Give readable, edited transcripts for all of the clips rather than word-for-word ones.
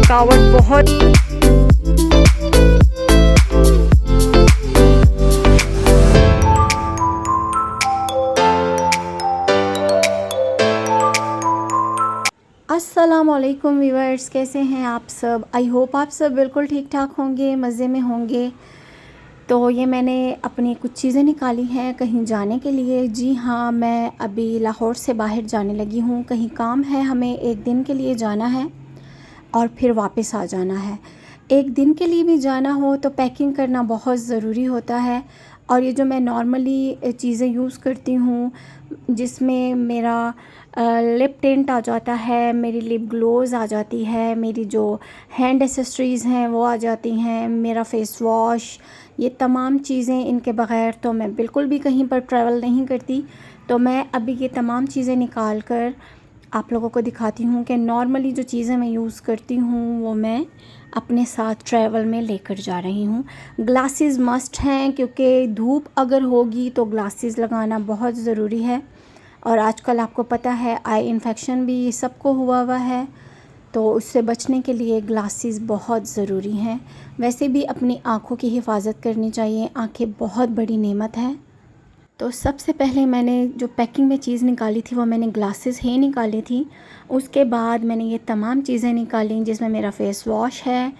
थकावट बहुत। अस्सलामुअलैकुम व्यूअर्स, कैसे हैं आप सब। आई होप आप सब बिल्कुल ठीक ठाक होंगे, मज़े में होंगे। तो ये मैंने अपनी कुछ चीज़ें निकाली हैं कहीं जाने के लिए। जी हाँ, मैं अभी लाहौर से बाहर जाने लगी हूँ। कहीं काम है, हमें एक दिन के लिए जाना है और फिर वापस आ जाना है। एक दिन के लिए भी जाना हो तो पैकिंग करना बहुत ज़रूरी होता है। और ये जो मैं नॉर्मली चीज़ें यूज़ करती हूँ, जिसमें मेरा लिप टिंट आ जाता है, मेरी लिप ग्लोज़ आ जाती है, मेरी जो हैंड एसेसरीज़ हैं वो आ जाती हैं, मेरा फ़ेस वॉश, ये तमाम चीज़ें, इनके बग़ैर तो मैं बिल्कुल भी कहीं पर ट्रैवल नहीं करती। तो मैं अभी ये तमाम चीज़ें निकाल कर आप लोगों को दिखाती हूँ कि नॉर्मली जो चीज़ें मैं यूज़ करती हूँ वो मैं अपने साथ ट्रैवल में लेकर जा रही हूँ। ग्लासेस मस्ट हैं, क्योंकि धूप अगर होगी तो ग्लासेस लगाना बहुत ज़रूरी है। और आजकल आपको पता है आई इन्फेक्शन भी सबको हुआ है, तो उससे बचने के लिए ग्लासेस बहुत ज़रूरी हैं। वैसे भी अपनी आँखों की हिफाजत करनी चाहिए, आँखें बहुत बड़ी नेमत है। तो सबसे पहले मैंने जो पैकिंग में चीज़ निकाली थी वो मैंने ग्लासेस ही निकाली थी। उसके बाद मैंने ये तमाम चीज़ें निकाली, जिसमें मेरा फ़ेस वॉश है,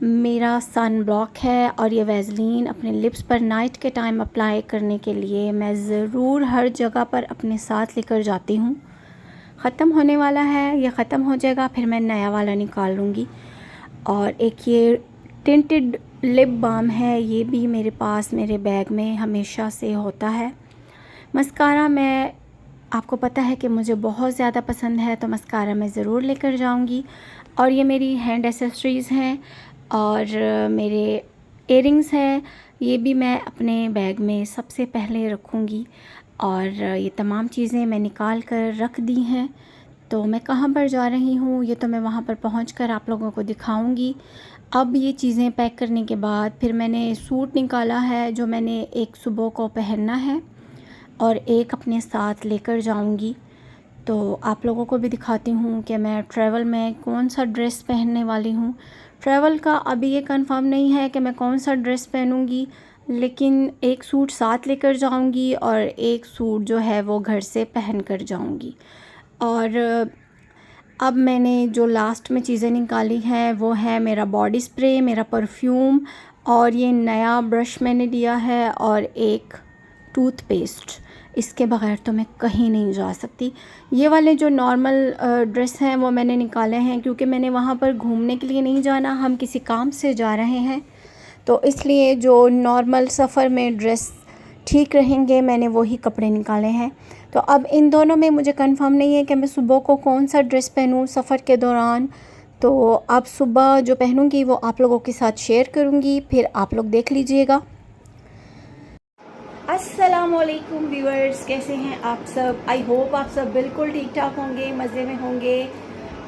मेरा सन ब्लॉक है, और ये वैसलीन अपने लिप्स पर नाइट के टाइम अप्लाई करने के लिए मैं ज़रूर हर जगह पर अपने साथ लेकर जाती हूँ। ख़त्म होने वाला है, ये ख़त्म हो जाएगा फिर मैं नया वाला निकाल लूँगी। और एक ये टिंटेड लिप बाम है, ये भी मेरे पास मेरे बैग में हमेशा से होता है। मस्कारा मैं, आपको पता है कि मुझे बहुत ज़्यादा पसंद है, तो मस्कारा मैं ज़रूर लेकर जाऊंगी। और ये मेरी हैंड एसेसरीज़ हैं और मेरे इयरिंग्स हैं, ये भी मैं अपने बैग में सबसे पहले रखूँगी। और ये तमाम चीज़ें मैं निकाल कर रख दी हैं। तो मैं कहाँ पर जा रही हूँ ये तो मैं वहाँ पर पहुँचकर आप लोगों को दिखाऊंगी। अब ये चीज़ें पैक करने के बाद फिर मैंने सूट निकाला है, जो मैंने एक सुबह को पहनना है और एक अपने साथ लेकर जाऊंगी। तो आप लोगों को भी दिखाती हूँ कि मैं ट्रैवल में कौन सा ड्रेस पहनने वाली हूँ। ट्रैवल का अभी ये कंफर्म नहीं है कि मैं कौन सा ड्रेस पहनूँगी, लेकिन एक सूट साथ लेकर जाऊंगी और एक सूट जो है वो घर से पहन कर जाऊंगी। और अब मैंने जो लास्ट में चीज़ें निकाली हैं वो है मेरा बॉडी स्प्रे, मेरा परफ्यूम, और ये नया ब्रश मैंने लिया है, और एक टूथपेस्ट। इसके बग़ैर तो मैं कहीं नहीं जा सकती। ये वाले जो नॉर्मल ड्रेस हैं वो मैंने निकाले हैं, क्योंकि मैंने वहाँ पर घूमने के लिए नहीं जाना, हम किसी काम से जा रहे हैं, तो इसलिए जो नॉर्मल सफ़र में ड्रेस ठीक रहेंगे मैंने वही कपड़े निकाले हैं। तो अब इन दोनों में मुझे कंफर्म नहीं है कि मैं सुबह को कौन सा ड्रेस पहनूं सफ़र के दौरान। तो अब सुबह जो पहनूंगी वो आप लोगों के साथ शेयर करूंगी, फिर आप लोग देख लीजिएगा। अस्सलामुअलैकुम व्यूअर्स, कैसे हैं आप सब। आई होप आप सब बिल्कुल ठीक ठाक होंगे, मज़े में होंगे।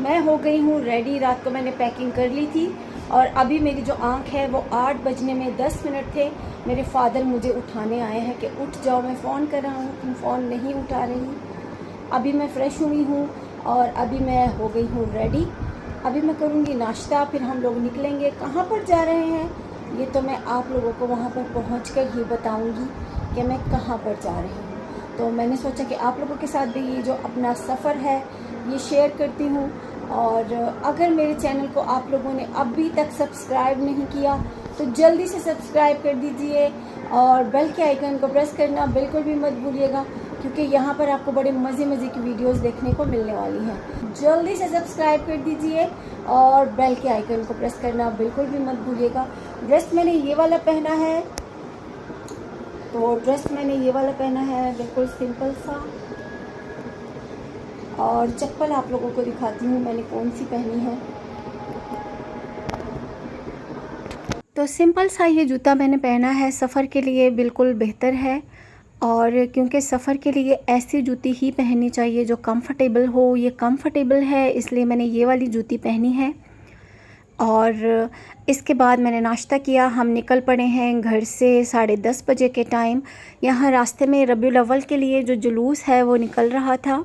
मैं हो गई हूँ रेडी, रात को मैंने पैकिंग कर ली थी और अभी मेरी जो आंख है वो 8 बजने में 10 मिनट थे। मेरे फादर मुझे उठाने आए हैं कि उठ जाओ, मैं फ़ोन कर रहा हूँ, तुम फ़ोन नहीं उठा रही। अभी मैं फ़्रेश हुई हूँ और अभी मैं हो गई हूँ रेडी। अभी मैं करूँगी नाश्ता, फिर हम लोग निकलेंगे। कहाँ पर जा रहे हैं ये तो मैं आप लोगों को वहाँ पर पहुँच कर ही बताऊँगी कि मैं कहाँ पर जा रही हूँ। तो मैंने सोचा कि आप लोगों के साथ भी ये जो अपना सफ़र है ये शेयर करती हूँ। और अगर मेरे चैनल को आप लोगों ने अभी तक सब्सक्राइब नहीं किया तो जल्दी से सब्सक्राइब कर दीजिए और बेल के आइकन को प्रेस करना बिल्कुल भी मत भूलिएगा, क्योंकि यहाँ पर आपको बड़े मज़े की वीडियोस देखने को मिलने वाली हैं। जल्दी से सब्सक्राइब कर दीजिए और बेल के आइकन को प्रेस करना बिल्कुल भी मत भूलिएगा। ड्रेस मैंने ये वाला पहना है, तो ड्रेस मैंने ये वाला पहना है बिल्कुल सिंपल सा। और चप्पल आप लोगों को दिखाती हूँ मैंने कौन सी पहनी है। तो सिंपल सा ये जूता मैंने पहना है, सफ़र के लिए बिल्कुल बेहतर है। और क्योंकि सफ़र के लिए ऐसी जूती ही पहननी चाहिए जो कंफर्टेबल हो, ये कंफर्टेबल है इसलिए मैंने ये वाली जूती पहनी है। और इसके बाद मैंने नाश्ता किया, हम निकल पड़े हैं घर से 10:30 बजे के टाइम। यहाँ रास्ते में रबीउल अव्वल के लिए जो जुलूस है वो निकल रहा था,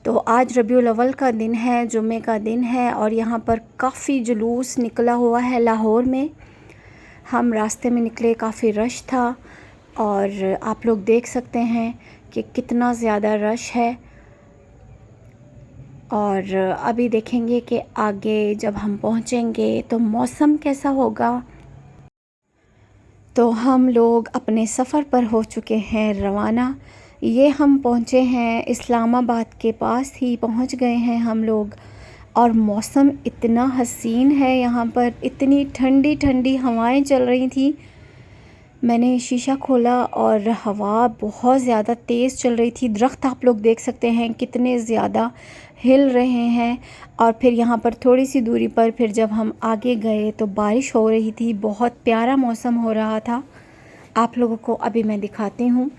तो आज रबीउल अव्वल का दिन है, जुम्मे का दिन है और यहाँ पर काफ़ी जुलूस निकला हुआ है लाहौर में। हम रास्ते में निकले, काफ़ी रश था और आप लोग देख सकते हैं कि कितना ज़्यादा रश है। और अभी देखेंगे कि आगे जब हम पहुँचेंगे तो मौसम कैसा होगा। तो हम लोग अपने सफ़र पर हो चुके हैं रवाना। ये हम पहुँचे हैं इस्लामाबाद के पास ही पहुँच गए हैं हम लोग। और मौसम इतना हसीन है यहाँ पर, इतनी ठंडी ठंडी हवाएं चल रही थी। मैंने शीशा खोला और हवा बहुत ज़्यादा तेज़ चल रही थी। दरख्त आप लोग देख सकते हैं कितने ज़्यादा हिल रहे हैं। और फिर यहाँ पर थोड़ी सी दूरी पर फिर जब हम आगे गए तो बारिश हो रही थी, बहुत प्यारा मौसम हो रहा था। आप लोगों को अभी मैं दिखाती हूँ।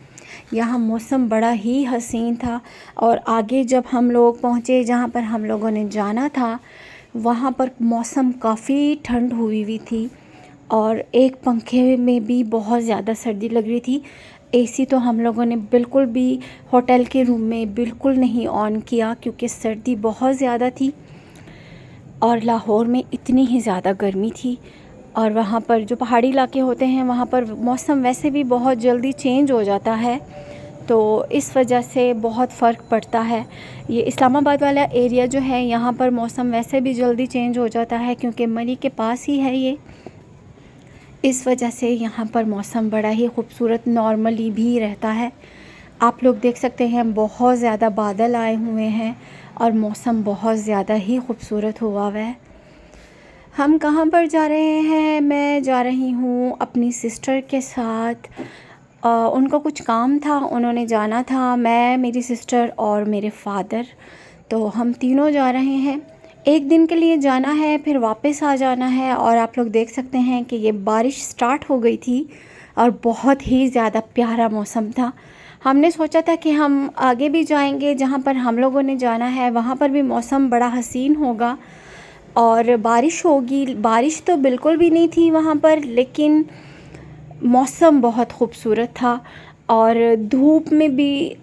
यहाँ मौसम बड़ा ही हसीन था। और आगे जब हम लोग पहुँचे जहाँ पर हम लोगों ने जाना था, वहाँ पर मौसम काफ़ी ठंड हुई थी और एक पंखे में भी बहुत ज़्यादा सर्दी लग रही थी। एसी तो हम लोगों ने बिल्कुल भी होटल के रूम में बिल्कुल नहीं ऑन किया क्योंकि सर्दी बहुत ज़्यादा थी और लाहौर में इतनी ही ज़्यादा गर्मी थी। और वहाँ पर जो पहाड़ी इलाके होते हैं वहाँ पर मौसम वैसे भी बहुत जल्दी चेंज हो जाता है, तो इस वजह से बहुत फ़र्क पड़ता है। ये इस्लामाबाद वाला एरिया जो है यहाँ पर मौसम वैसे भी जल्दी चेंज हो जाता है क्योंकि मरी के पास ही है ये। इस वजह से यहाँ पर मौसम बड़ा ही खूबसूरत नॉर्मली भी रहता है। आप लोग देख सकते हैं बहुत ज़्यादा बादल आए हुए हैं और मौसम बहुत ज़्यादा ही खूबसूरत हुआ है। हम कहाँ पर जा रहे हैं? मैं जा रही हूँ अपनी सिस्टर के साथ। उनको कुछ काम था, उन्होंने जाना था। मैं, मेरी सिस्टर और मेरे फादर, तो हम तीनों जा रहे हैं। एक दिन के लिए जाना है, फिर वापस आ जाना है। और आप लोग देख सकते हैं कि ये बारिश स्टार्ट हो गई थी और बहुत ही ज़्यादा प्यारा मौसम था। हमने सोचा था कि हम आगे भी जाएंगे, जहाँ पर हम लोगों ने जाना है वहाँ पर भी मौसम बड़ा हसीन होगा और बारिश होगी। बारिश तो बिल्कुल भी नहीं थी वहाँ पर, लेकिन मौसम बहुत खूबसूरत था और धूप में भी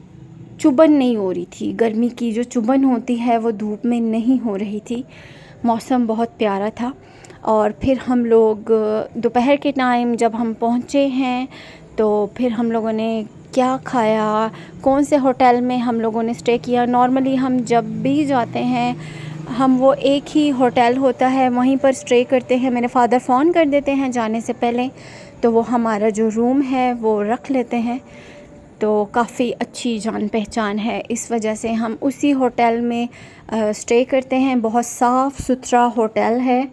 चुभन नहीं हो रही थी। गर्मी की जो चुभन होती है वो धूप में नहीं हो रही थी। मौसम बहुत प्यारा था। और फिर हम लोग दोपहर के टाइम जब हम पहुँचे हैं तो फिर हम लोगों ने क्या खाया, कौन से होटल में हम लोगों ने स्टे किया। नॉर्मली हम जब भी जाते हैं हम वो एक ही होटल होता है वहीं पर स्टे करते हैं। मेरे फादर फ़ोन कर देते हैं जाने से पहले, तो वो हमारा जो रूम है वो रख लेते हैं। तो काफ़ी अच्छी जान पहचान है, इस वजह से हम उसी होटल में स्टे करते हैं। बहुत साफ़ सुथरा होटल है।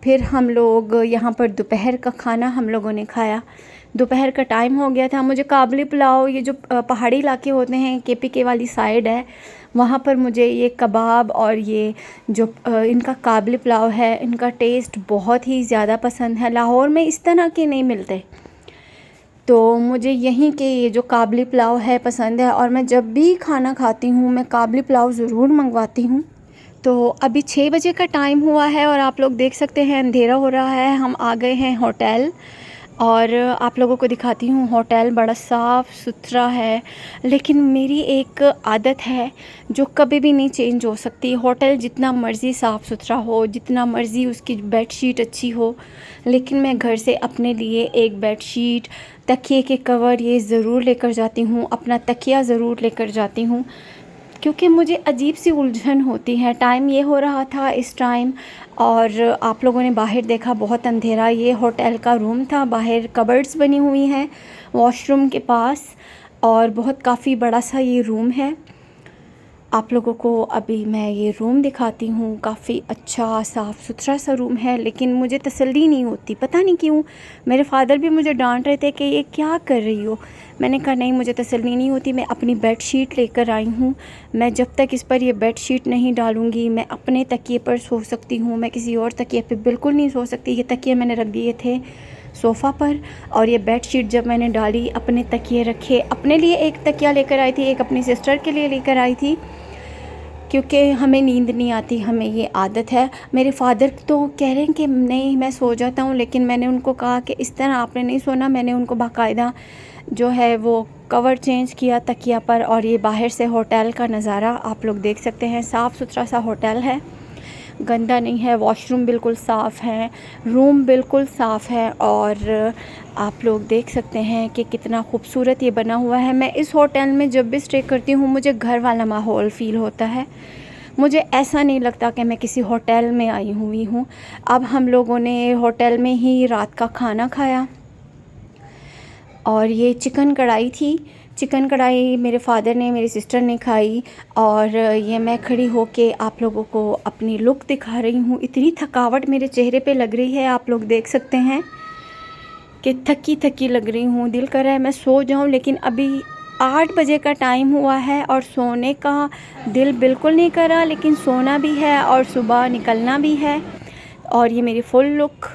फिर हम लोग यहाँ पर दोपहर का खाना हम लोगों ने खाया। दोपहर का टाइम हो गया था। मुझे काबली पुलाव, ये जो पहाड़ी इलाके होते हैं केपीके वाली साइड है, वहाँ पर मुझे ये कबाब और ये जो इनका काबली पुलाव है, इनका टेस्ट बहुत ही ज़्यादा पसंद है। लाहौर में इस तरह के नहीं मिलते, तो मुझे यहीं के ये जो काबली पुलाव है पसंद है। और मैं जब भी खाना खाती हूँ मैं काबली पुलाव ज़रूर मंगवाती हूँ। तो अभी 6 बजे का टाइम हुआ है और आप लोग देख सकते हैं अंधेरा हो रहा है। हम आ गए हैं होटल और आप लोगों को दिखाती हूँ। होटल बड़ा साफ़ सुथरा है, लेकिन मेरी एक आदत है जो कभी भी नहीं चेंज हो सकती। होटल जितना मर्ज़ी साफ़ सुथरा हो, जितना मर्ज़ी उसकी बेडशीट अच्छी हो, लेकिन मैं घर से अपने लिए एक बेडशीट, तकिए के कवर ये ज़रूर लेकर जाती हूँ। अपना तकिया ज़रूर लेकर जाती हूँ क्योंकि मुझे अजीब सी उलझन होती है। टाइम ये हो रहा था इस टाइम और आप लोगों ने बाहर देखा बहुत अंधेरा। ये होटल का रूम था, बाहर कबर्ड्स बनी हुई हैं वॉशरूम के पास और बहुत काफ़ी बड़ा सा ये रूम है। आप लोगों को अभी मैं ये रूम दिखाती हूँ। काफ़ी अच्छा साफ़ सुथरा सा रूम है, लेकिन मुझे तसल्ली नहीं होती, पता नहीं क्यों। मेरे फादर भी मुझे डांट रहे थे कि ये क्या कर रही हो। मैंने कहा नहीं, मुझे तसल्ली नहीं होती। मैं अपनी बेडशीट लेकर आई हूँ। मैं जब तक इस पर ये बेडशीट नहीं डालूँगी मैं अपने तकिए पर सो सकती हूँ, मैं किसी और तकिए पर बिल्कुल नहीं सो सकती। ये तकिए मैंने रख दिए थे सोफ़ा पर और ये बेडशीट जब मैंने डाली अपने तकिए रखे। अपने लिए एक तकिया लेकर आई थी, एक अपनी सिस्टर के लिए लेकर आई थी, क्योंकि हमें नींद नहीं आती, हमें ये आदत है। मेरे फादर तो कह रहे हैं कि नहीं मैं सो जाता हूँ, लेकिन मैंने उनको कहा कि इस तरह आपने नहीं सोना। मैंने उनको बाकायदा जो है वो कवर चेंज किया तकिया पर। और ये बाहर से होटल का नज़ारा आप लोग देख सकते हैं। साफ़ सुथरा सा होटल है, गंदा नहीं है। वॉशरूम बिल्कुल साफ़ है, रूम बिल्कुल साफ़ है। और आप लोग देख सकते हैं कि कितना खूबसूरत ये बना हुआ है। मैं इस होटल में जब भी स्टे करती हूँ मुझे घर वाला माहौल फ़ील होता है। मुझे ऐसा नहीं लगता कि मैं किसी होटल में आई हुई हूँ। अब हम लोगों ने होटल में ही रात का खाना खाया और ये चिकन कढ़ाई थी। चिकन कढ़ाई मेरे फ़ादर ने, मेरी सिस्टर ने खाई। और ये मैं खड़ी होके आप लोगों को अपनी लुक दिखा रही हूँ। इतनी थकावट मेरे चेहरे पे लग रही है, आप लोग देख सकते हैं कि थकी थकी लग रही हूँ। दिल कर रहा है मैं सो जाऊँ, लेकिन अभी 8 बजे का टाइम हुआ है और सोने का दिल बिल्कुल नहीं कर रहा, लेकिन सोना भी है और सुबह निकलना भी है। और ये मेरी फुल लुक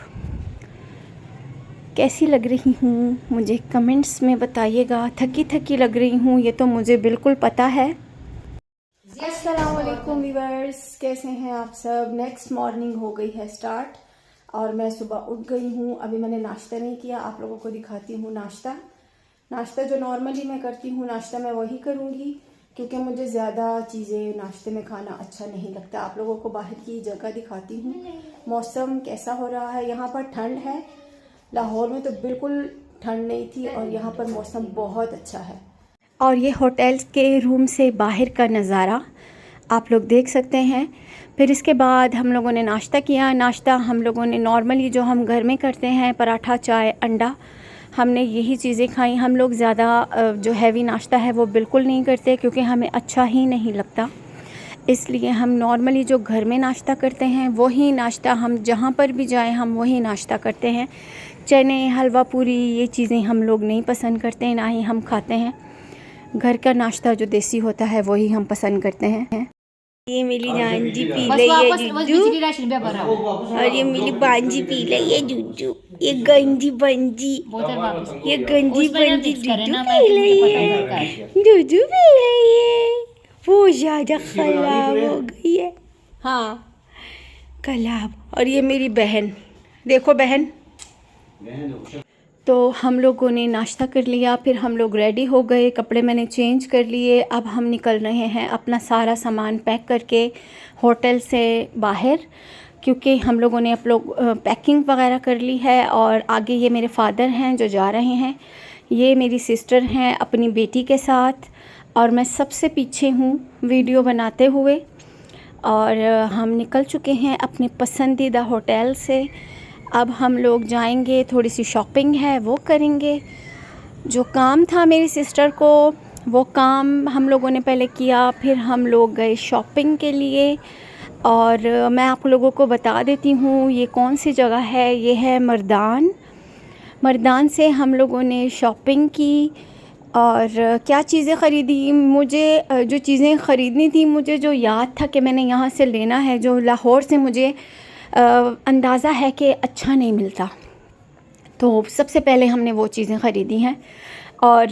कैसी लग रही हूँ मुझे कमेंट्स में बताइएगा। थकी थकी लग रही हूँ ये तो मुझे बिल्कुल पता है। अस्सलाम वालेकुम व्यूअर्स, कैसे हैं आप सब। नेक्स्ट मॉर्निंग हो गई है स्टार्ट और मैं सुबह उठ गई हूँ। अभी मैंने नाश्ता नहीं किया, आप लोगों को दिखाती हूँ नाश्ता जो नॉर्मली मैं करती हूँ नाश्ता मैं वही करूँगी, क्योंकि मुझे ज़्यादा चीज़ें नाश्ते में खाना अच्छा नहीं लगता। आप लोगों को बाहर की जगह दिखाती हूँ। मौसम कैसा हो रहा है, यहाँ पर ठंड है। लाहौर में तो बिल्कुल ठंड नहीं थी और यहाँ पर मौसम बहुत अच्छा है। और ये होटल के रूम से बाहर का नज़ारा आप लोग देख सकते हैं। फिर इसके बाद हम लोगों ने नाश्ता किया। नाश्ता हम लोगों ने नॉर्मली जो हम घर में करते हैं, पराठा, चाय, अंडा, हमने यही चीज़ें खाई। हम लोग ज़्यादा जो हैवी नाश्ता है वो बिल्कुल नहीं करते, क्योंकि हमें अच्छा ही नहीं लगता। इसलिए हम नॉर्मली जो घर में नाश्ता करते हैं वही नाश्ता हम जहाँ पर भी जाएं हम वही नाश्ता करते हैं। चने, हलवा पूरी ये चीज़ें हम लोग नहीं पसंद करते, ना ही हम खाते हैं। घर का नाश्ता जो देसी होता है वही हम पसंद करते हैं। ये मिली जानजी पी ले ये जुजू, और ये मिली बांजी पी ले ये जुजू, ये गंजी बंजी, ये गंजी बंजी जुजू पी ले ये जुजू पी ले ये। वो ज़्यादा खराब हो गई है, हाँ कलाब। और ये मेरी बहन, देखो बहन। तो हम लोगों ने नाश्ता कर लिया, फिर हम लोग रेडी हो गए, कपड़े मैंने चेंज कर लिए। अब हम निकल रहे हैं अपना सारा सामान पैक करके होटल से बाहर, क्योंकि हम लोगों ने पैकिंग वगैरह कर ली है। और आगे ये मेरे फादर हैं जो जा रहे हैं, ये मेरी सिस्टर हैं अपनी बेटी के साथ, और मैं सबसे पीछे हूँ वीडियो बनाते हुए। और हम निकल चुके हैं अपने पसंदीदा होटल से। अब हम लोग जाएंगे, थोड़ी सी शॉपिंग है वो करेंगे। जो काम था मेरी सिस्टर को वो काम हम लोगों ने पहले किया, फिर हम लोग गए शॉपिंग के लिए। और मैं आप लोगों को बता देती हूँ ये कौन सी जगह है। ये है मर्दान से हम लोगों ने शॉपिंग की। और क्या चीज़ें ख़रीदी, मुझे जो चीज़ें ख़रीदनी थी, मुझे जो याद था कि मैंने यहाँ से लेना है, जो लाहौर से मुझे अंदाज़ा है कि अच्छा नहीं मिलता, तो सबसे पहले हमने वो चीज़ें ख़रीदी हैं। और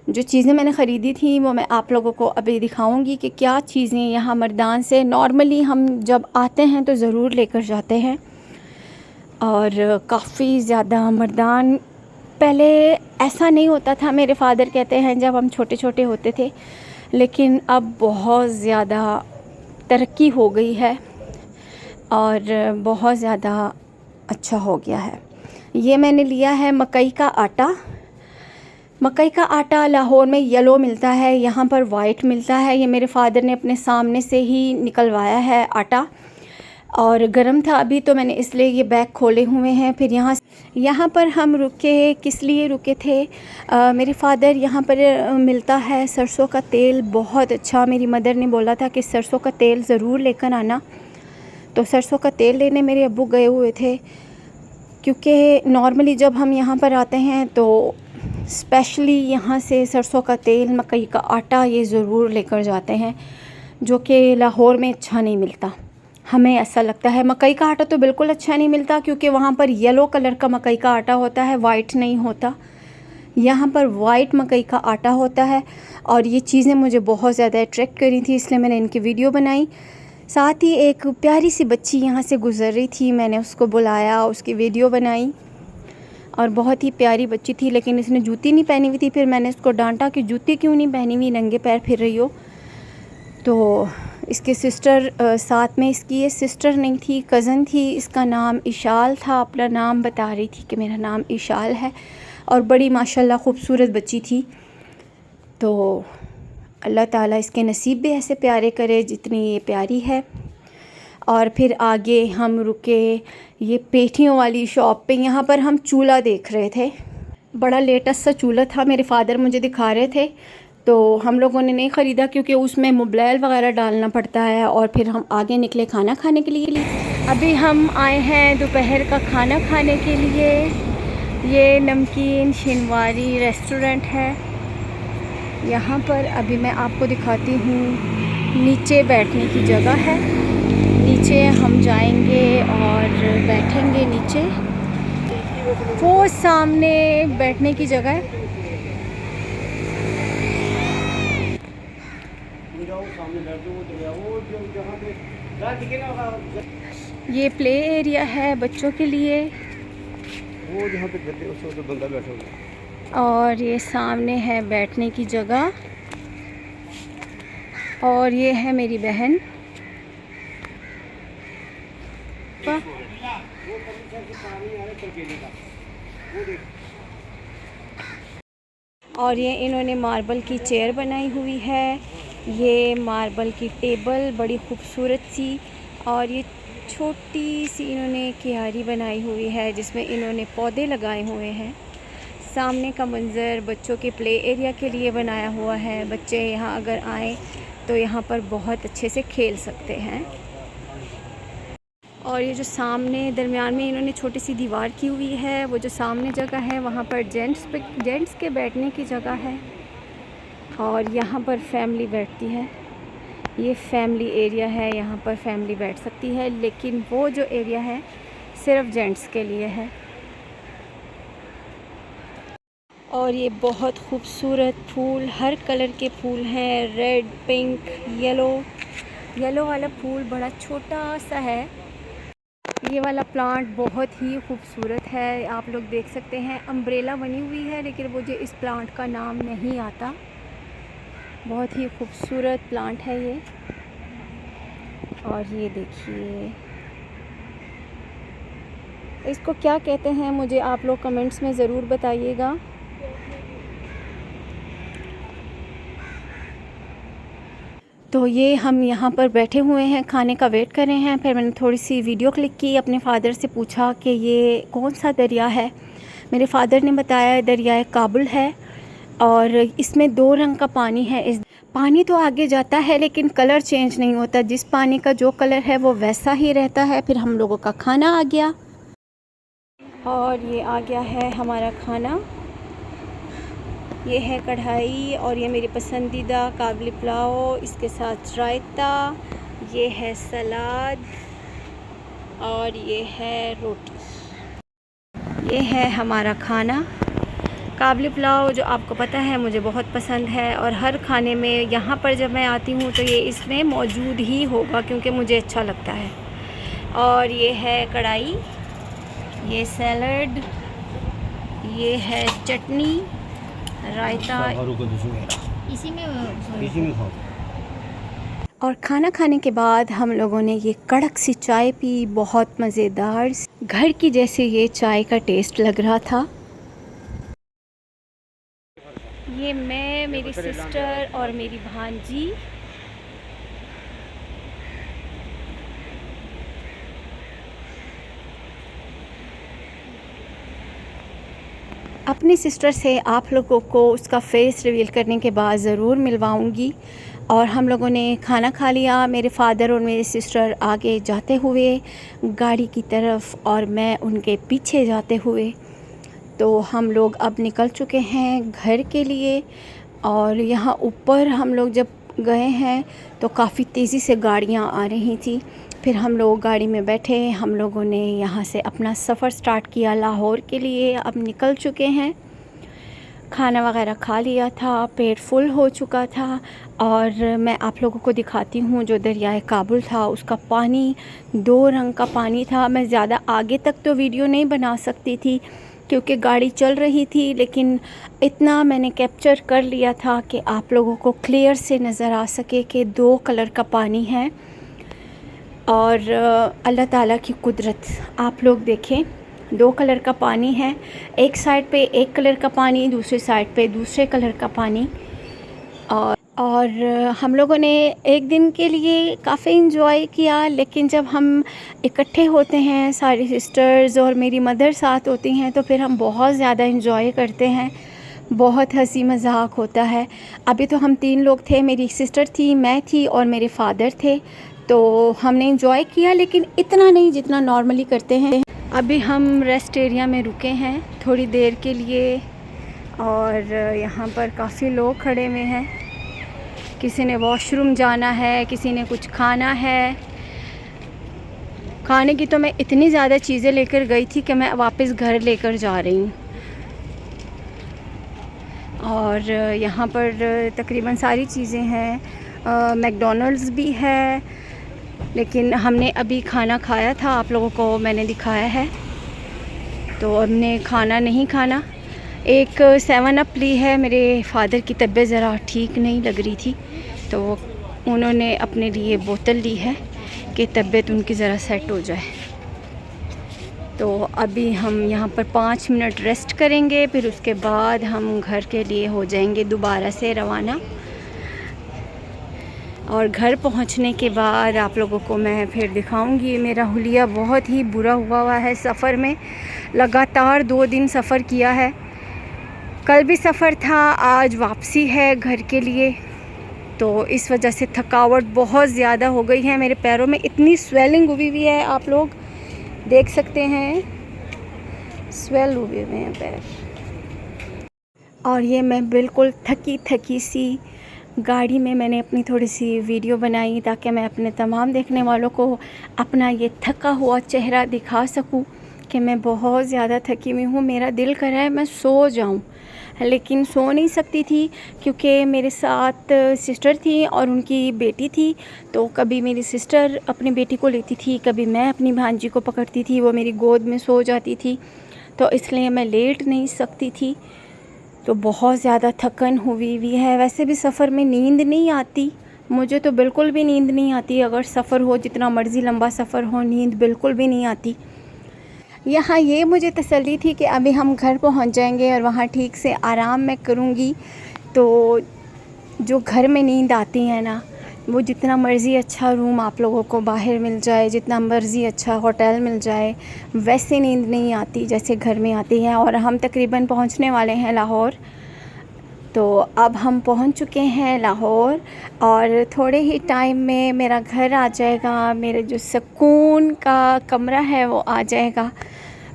जो चीज़ें मैंने ख़रीदी थी वो मैं आप लोगों को अभी दिखाऊंगी कि क्या चीज़ें यहाँ मर्दान से नॉर्मली हम जब आते हैं तो ज़रूर लेकर जाते हैं। और काफ़ी ज़्यादा मर्दान पहले ऐसा नहीं होता था, मेरे फ़ादर कहते हैं जब हम छोटे छोटे होते थे, लेकिन अब बहुत ज़्यादा तरक्की हो गई है और बहुत ज़्यादा अच्छा हो गया है। ये मैंने लिया है मकई का आटा। मकई का आटा लाहौर में येलो मिलता है, यहाँ पर वाइट मिलता है। ये मेरे फ़ादर ने अपने सामने से ही निकलवाया है आटा, और गर्म था अभी तो मैंने इसलिए ये बैग खोले हुए हैं। फिर यहाँ पर हम रुके, किस लिए रुके थे, मेरे फ़ादर यहाँ पर मिलता है सरसों का तेल बहुत अच्छा। मेरी मदर ने बोला था कि सरसों का तेल ज़रूर लेकर आना, तो सरसों का तेल लेने मेरे अब्बू गए हुए थे। क्योंकि नॉर्मली जब हम यहाँ पर आते हैं तो स्पेशली यहाँ से सरसों का तेल, मकई का आटा ये ज़रूर लेकर जाते हैं, जो कि लाहौर में अच्छा नहीं मिलता। हमें ऐसा लगता है मकई का आटा तो बिल्कुल अच्छा नहीं मिलता, क्योंकि वहाँ पर येलो कलर का मकई का आटा होता है, वाइट नहीं होता। यहाँ पर वाइट मकई का आटा होता है। और ये चीज़ें मुझे बहुत ज़्यादा अट्रैक्ट करी थी, इसलिए मैंने इनकी वीडियो बनाई। साथ ही एक प्यारी सी बच्ची यहाँ से गुज़र रही थी, मैंने उसको बुलाया, उसकी वीडियो बनाई। और बहुत ही प्यारी बच्ची थी, लेकिन इसने जूती नहीं पहनी हुई थी। फिर मैंने इसको डांटा कि जूती क्यों नहीं पहनी हुई, नंगे पैर फिर रही हो। तो इसके सिस्टर साथ में, इसकी ये सिस्टर नहीं थी, कज़न थी। इसका नाम इशाल था, अपना नाम बता रही थी कि मेरा नाम इशाल है, और बड़ी माशाल्लाह ख़ूबसूरत बच्ची थी। तो अल्लाह ताला इसके नसीब भी ऐसे प्यारे करे जितनी ये प्यारी है। और फिर आगे हम रुके ये पेठियों वाली शॉप पे। यहाँ पर हम चूल्हा देख रहे थे, बड़ा लेटेस्ट सा चूल्हा था, मेरे फादर मुझे दिखा रहे थे। तो हम लोगों ने नहीं ख़रीदा क्योंकि उसमें मोबाइल वगैरह डालना पड़ता है। और फिर हम आगे निकले खाना खाने के लिए। अभी हम आए हैं दोपहर का खाना खाने के लिए। ये नमकीन शिनवारी रेस्टोरेंट है। यहाँ पर अभी मैं आपको दिखाती हूँ, नीचे बैठने की जगह है। नीचे हम जाएंगे और बैठेंगे नीचे। वो सामने बैठने की जगह है। ये प्ले एरिया है बच्चों के लिए। वो जहाँ पे गद्दे उस तो बंदा बैठा होगा। और ये सामने है बैठने की जगह। और ये है मेरी बहन। और ये इन्होंने मार्बल की चेयर बनाई हुई है। ये मार्बल की टेबल बड़ी खूबसूरत सी, और ये छोटी सी इन्होंने क्यारी बनाई हुई है जिसमें इन्होंने पौधे लगाए हुए हैं। सामने का मंज़र बच्चों के प्ले एरिया के लिए बनाया हुआ है। बच्चे यहाँ अगर आएँ तो यहाँ पर बहुत अच्छे से खेल सकते हैं। और ये जो सामने दरमियान में इन्होंने छोटी सी दीवार की हुई है, वो जो सामने जगह है वहाँ पर जेंट्स के बैठने की जगह है। और यहाँ पर फैमिली बैठती है। ये फैमिली एरिया है, यहाँ पर फैमिली बैठ सकती है, लेकिन वो जो एरिया है सिर्फ जेंट्स के लिए है। और ये बहुत खूबसूरत फूल, हर कलर के फूल हैं, रेड, पिंक, येलो वाला फूल बड़ा छोटा सा है। ये वाला प्लांट बहुत ही खूबसूरत है, आप लोग देख सकते हैं। अम्ब्रेला बनी हुई है, लेकिन मुझे इस प्लांट का नाम नहीं आता। बहुत ही खूबसूरत प्लांट है ये। और ये देखिए, इसको क्या कहते हैं मुझे आप लोग कमेंट्स में ज़रूर बताइएगा। तो ये हम यहाँ पर बैठे हुए हैं, खाने का वेट कर रहे हैं। फिर मैंने थोड़ी सी वीडियो क्लिक की, अपने फ़ादर से पूछा कि ये कौन सा दरिया है। मेरे फ़ादर ने बताया दरियाए काबुल है, और इसमें 2 रंग का पानी है। इस पानी तो आगे जाता है लेकिन कलर चेंज नहीं होता, जिस पानी का जो कलर है वो वैसा ही रहता है। फिर हम लोगों का खाना आ गया, और ये आ गया है हमारा खाना। ये है कढ़ाई, और ये मेरी पसंदीदा काबुली पुलाव, इसके साथ रायता, ये है सलाद, और ये है रोटी। ये है हमारा खाना। काबुली पुलाव जो आपको पता है मुझे बहुत पसंद है, और हर खाने में यहाँ पर जब मैं आती हूँ तो ये इसमें मौजूद ही होगा क्योंकि मुझे अच्छा लगता है। और ये है कढ़ाई, ये सैलड, ये है चटनी, रायता, इसी में खाओ। और खाना खाने के बाद हम लोगों ने ये कड़क सी चाय पी, बहुत मज़ेदार, घर की जैसे ये चाय का टेस्ट लग रहा था। ये मैं, मेरी सिस्टर और मेरी भांजी। अपनी सिस्टर से आप लोगों को उसका फेस रिवील करने के बाद ज़रूर मिलवाऊंगी। और हम लोगों ने खाना खा लिया, मेरे फ़ादर और मेरी सिस्टर आगे जाते हुए गाड़ी की तरफ, और मैं उनके पीछे जाते हुए। तो हम लोग अब निकल चुके हैं घर के लिए। और यहाँ ऊपर हम लोग जब गए हैं तो काफ़ी तेज़ी से गाड़ियाँ आ रही थी। फिर हम लोग गाड़ी में बैठे, हम लोगों ने यहाँ से अपना सफ़र स्टार्ट किया लाहौर के लिए। अब निकल चुके हैं, खाना वगैरह खा लिया था, पेट फुल हो चुका था। और मैं आप लोगों को दिखाती हूँ जो दरियाए काबुल था, उसका पानी 2 रंग का पानी था। मैं ज़्यादा आगे तक तो वीडियो नहीं बना सकती थी क्योंकि गाड़ी चल रही थी, लेकिन इतना मैंने कैप्चर कर लिया था कि आप लोगों को क्लियर से नज़र आ सके कि 2 कलर का पानी है। और अल्लाह ताला की कुदरत आप लोग देखें, 2 कलर का पानी है। एक साइड पे एक कलर का पानी, दूसरी साइड पे दूसरे कलर का पानी। और हम लोगों ने एक दिन के लिए काफ़ी इंजॉय किया, लेकिन जब हम इकट्ठे होते हैं, सारी सिस्टर्स और मेरी मदर साथ होती हैं, तो फिर हम बहुत ज़्यादा इंजॉय करते हैं, बहुत हंसी मजाक होता है। अभी तो हम 3 लोग थे, मेरी सिस्टर थी, मैं थी और मेरे फादर थे, तो हमने इंजॉय किया, लेकिन इतना नहीं जितना नॉर्मली करते हैं। अभी हम रेस्ट एरिया में रुके हैं थोड़ी देर के लिए, और यहाँ पर काफ़ी लोग खड़े हुए हैं। किसी ने वॉशरूम जाना है, किसी ने कुछ खाना है। खाने की तो मैं इतनी ज़्यादा चीज़ें लेकर गई थी कि मैं वापस घर लेकर जा रही हूँ। और यहाँ पर तकरीबन सारी चीज़ें हैं। मैकडॉनल्ड्स भी है, लेकिन हमने अभी खाना खाया था, आप लोगों को मैंने दिखाया है, तो हमने खाना नहीं खाना। एक 7 अप ली है, मेरे फादर की तबीयत ज़रा ठीक नहीं लग रही थी, तो उन्होंने अपने लिए बोतल ली है कि तबीयत उनकी ज़रा सेट हो जाए। तो अभी हम यहाँ पर 5 मिनट रेस्ट करेंगे, फिर उसके बाद हम घर के लिए हो जाएंगे दोबारा से रवाना। और घर पहुँचने के बाद आप लोगों को मैं फिर दिखाऊंगी। मेरा हुलिया बहुत ही बुरा हुआ है सफ़र में, लगातार 2 दिन सफ़र किया है। कल भी सफ़र था, आज वापसी है घर के लिए, तो इस वजह से थकावट बहुत ज़्यादा हो गई है। मेरे पैरों में इतनी स्वेलिंग हुई हुई है, आप लोग देख सकते हैं, स्वेल हुए हुए हैं पैर। और ये मैं बिल्कुल थकी थकी सी गाड़ी में मैंने अपनी थोड़ी सी वीडियो बनाई, ताकि मैं अपने तमाम देखने वालों को अपना ये थका हुआ चेहरा दिखा सकूं कि मैं बहुत ज़्यादा थकी हुई हूँ। मेरा दिल कर रहा है मैं सो जाऊँ, लेकिन सो नहीं सकती थी, क्योंकि मेरे साथ सिस्टर थी और उनकी बेटी थी। तो कभी मेरी सिस्टर अपनी बेटी को लेती थी, कभी मैं अपनी भांजी को पकड़ती थी, वो मेरी गोद में सो जाती थी, तो इसलिए मैं लेट नहीं सकती थी। तो बहुत ज़्यादा थकन हुई हुई है। वैसे भी सफ़र में नींद नहीं आती, मुझे तो बिल्कुल भी नींद नहीं आती। अगर सफ़र हो, जितना मर्ज़ी लंबा सफ़र हो, नींद बिल्कुल भी नहीं आती। यहाँ ये मुझे तसल्ली थी कि अभी हम घर पहुँच जाएंगे और वहाँ ठीक से आराम मैं करूँगी। तो जो घर में नींद आती है ना, वो जितना मर्ज़ी अच्छा रूम आप लोगों को बाहर मिल जाए, जितना मर्ज़ी अच्छा होटल मिल जाए, वैसे नींद नहीं आती जैसे घर में आती है। और हम तकरीबन पहुँचने वाले हैं लाहौर। तो अब हम पहुंच चुके हैं लाहौर, और थोड़े ही टाइम में मेरा घर आ जाएगा, मेरे जो सुकून का कमरा है वो आ जाएगा।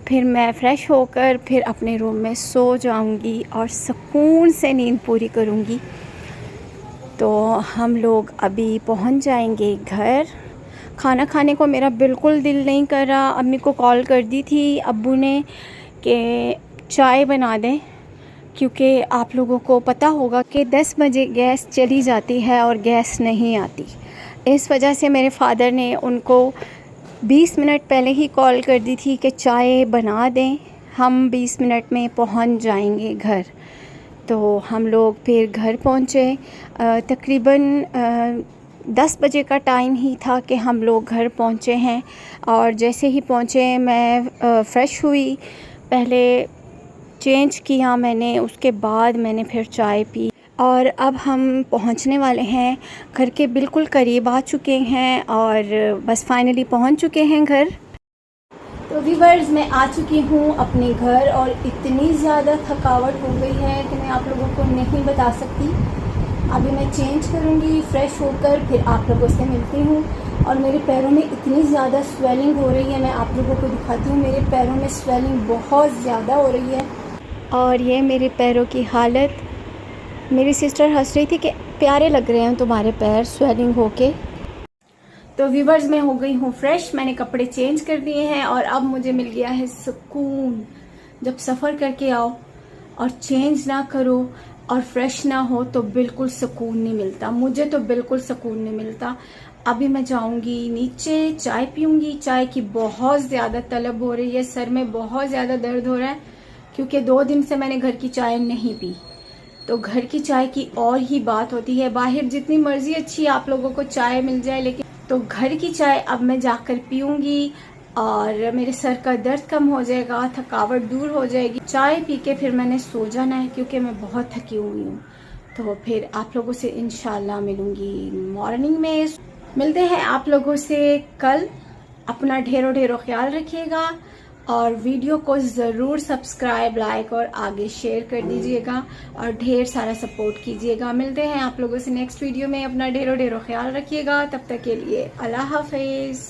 फिर मैं फ़्रेश होकर फिर अपने रूम में सो जाऊंगी और सुकून से नींद पूरी करूंगी। तो हम लोग अभी पहुंच जाएंगे घर। खाना खाने को मेरा बिल्कुल दिल नहीं कर रहा। अम्मी को कॉल कर दी थी अब्बू ने कि चाय बना दें, क्योंकि आप लोगों को पता होगा कि 10 बजे गैस चली जाती है और गैस नहीं आती। इस वजह से मेरे फादर ने उनको 20 मिनट पहले ही कॉल कर दी थी कि चाय बना दें, हम 20 मिनट में पहुंच जाएंगे घर। तो हम लोग फिर घर पहुंचे। तकरीबन 10 बजे का टाइम ही था कि हम लोग घर पहुंचे हैं। और जैसे ही पहुंचे मैं फ़्रेश हुई, पहले चेंज किया मैंने, उसके बाद मैंने फिर चाय पी। और अब हम पहुंचने वाले हैं, घर के बिल्कुल करीब आ चुके हैं और बस फाइनली पहुंच चुके हैं घर। तो व्यूअर्स, मैं आ चुकी हूँ अपने घर और इतनी ज़्यादा थकावट हो गई है कि मैं आप लोगों को नहीं बता सकती। अभी मैं चेंज करूँगी, फ़्रेश होकर फिर आप लोगों से मिलती हूँ। और मेरे पैरों में इतनी ज़्यादा स्वेलिंग हो रही है, मैं आप लोगों को दिखाती हूँ। मेरे पैरों में स्वेलिंग बहुत ज़्यादा हो रही है और ये मेरे पैरों की हालत। मेरी सिस्टर हंस रही थी कि प्यारे लग रहे हैं तुम्हारे पैर स्वेलिंग होके। तो व्यूवर्स, मैं हो गई हूँ फ्रेश, मैंने कपड़े चेंज कर दिए हैं और अब मुझे मिल गया है सुकून। जब सफ़र करके आओ और चेंज ना करो और फ्रेश ना हो तो बिल्कुल सुकून नहीं मिलता। मुझे तो बिल्कुल सुकून नहीं मिलता। अभी मैं जाऊंगी नीचे, चाय पीऊंगी। चाय की बहुत ज़्यादा तलब हो रही है, सर में बहुत ज़्यादा दर्द हो रहा है, क्योंकि 2 दिन से मैंने घर की चाय नहीं पी। तो घर की चाय की और ही बात होती है। बाहर जितनी मर्जी अच्छी आप लोगों को चाय मिल जाए, लेकिन तो घर की चाय अब मैं जाकर पीऊँगी और मेरे सर का दर्द कम हो जाएगा, थकावट दूर हो जाएगी। चाय पी के फिर मैंने सो जाना है क्योंकि मैं बहुत थकी हुई हूँ। तो फिर आप लोगों से इंशाल्लाह मिलूँगी मॉर्निंग में। मिलते हैं आप लोगों से कल। अपना ढेरों ढेरों ख्याल रखिएगा और वीडियो को ज़रूर सब्सक्राइब, लाइक और आगे शेयर कर दीजिएगा और ढेर सारा सपोर्ट कीजिएगा। मिलते हैं आप लोगों से नेक्स्ट वीडियो में। अपना ढेरों ढेरों ख्याल रखिएगा। तब तक के लिए अल्लाह हाफिज़।